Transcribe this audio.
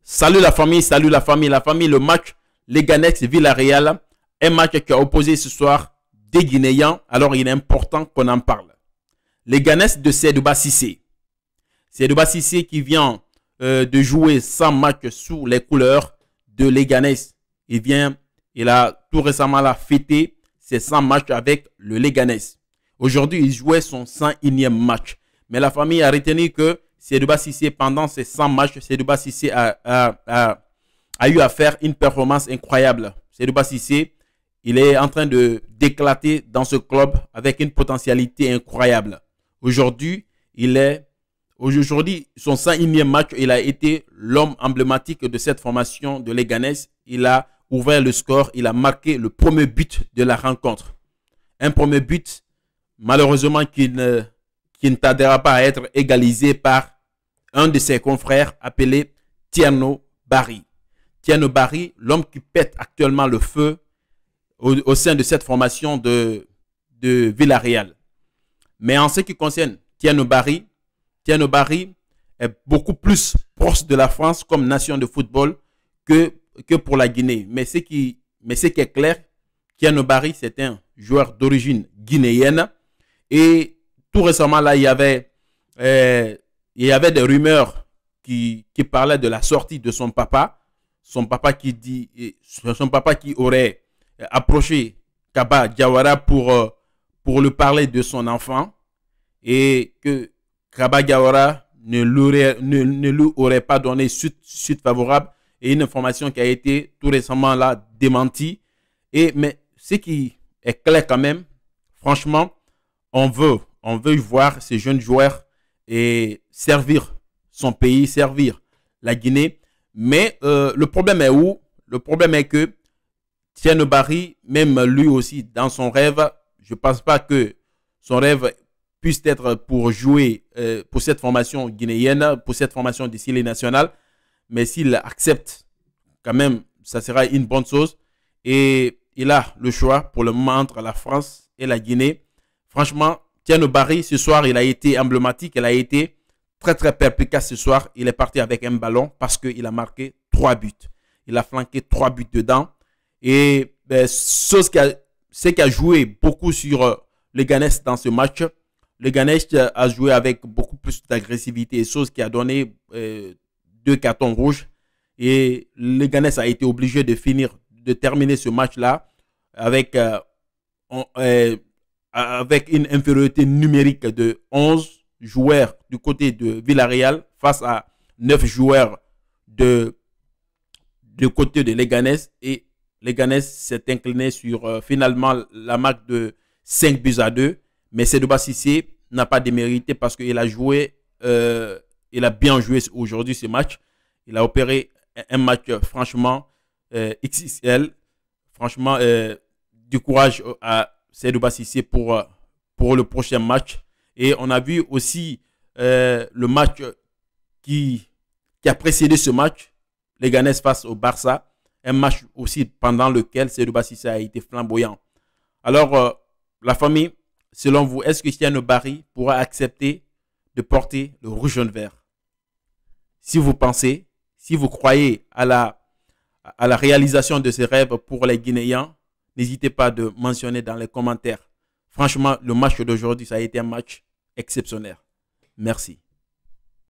Salut la famille, le match Leganés-Villarreal, un match qui a opposé ce soir des Guinéens, alors il est important qu'on en parle. Leganés de Seydouba Cissé. Seydouba Cissé qui vient de jouer 100 matchs sous les couleurs de Leganés. Il a tout récemment fêté ses 100 matchs avec le Leganés. Aujourd'hui, il jouait son 101e match. Mais la famille a retenu que Seydouba Cissé, pendant ces 100 matchs, Seydouba Cissé a eu à faire une performance incroyable. Seydouba Cissé, il est en train d'éclater dans ce club avec une potentialité incroyable. Aujourd'hui, son 101e match, il a été l'homme emblématique de cette formation de Leganés. Il a ouvert le score, il a marqué le premier but de la rencontre. Un premier but, malheureusement, qui ne tardera pas à être égalisé par un de ses confrères appelé Thierno Barry. Thierno Barry, l'homme qui pète actuellement le feu au sein de cette formation de Villarreal. Mais en ce qui concerne Thierno Barry est beaucoup plus proche de la France comme nation de football que pour la Guinée. Mais ce qui est clair, Thierno Barry, c'est un joueur d'origine guinéenne. Et tout récemment, là, il y avait des rumeurs qui parlaient de la sortie de son papa. Son papa qui aurait approché Kaba Diawara pour lui parler de son enfant. Et que Kaba Diawara ne lui aurait pas donné suite favorable. Et une information qui a été tout récemment là démentie. Mais ce qui est clair quand même, franchement, on veut voir ces jeunes joueurs et servir son pays, servir la Guinée. Mais le problème est où? Le problème est que Thierno Barry, même lui aussi, dans son rêve, je ne pense pas que son rêve puisse être pour jouer pour cette formation guinéenne, pour cette formation d'ici les nationales. Mais s'il accepte, quand même, ça sera une bonne chose. Et il a le choix pour le moment entre la France et la Guinée. Franchement, Thierno Barry, ce soir, il a été emblématique. Il a été très, très perspicace ce soir. Il est parti avec un ballon parce qu'il a marqué 3 buts. Il a flanqué 3 buts dedans. Et ce qui a joué beaucoup sur Leganés dans ce match, Leganés a joué avec beaucoup plus d'agressivité, chose qui a donné 2 cartons rouges. Et Leganés a été obligé de terminer ce match-là avec une infériorité numérique de 11 joueurs du côté de Villarreal face à 9 joueurs du côté de Leganés. Et Leganés s'est incliné sur finalement la marque de 5-2. Mais Seydouba Cissé n'a pas démérité parce qu'il a joué, il a bien joué aujourd'hui ce match. Il a opéré un match franchement XXL. Franchement, du courage à Seydouba Cissé pour le prochain match. Et on a vu aussi le match qui a précédé ce match, Leganés face au Barça. Un match aussi pendant lequel Seydouba Cissé a été flamboyant. Alors, la famille, selon vous, est-ce que Thierno Barry pourra accepter de porter le rouge jaune vert? Si vous pensez, si vous croyez à la réalisation de ces rêves pour les Guinéens, n'hésitez pas de mentionner dans les commentaires. Franchement, le match d'aujourd'hui, ça a été un match exceptionnel. Merci.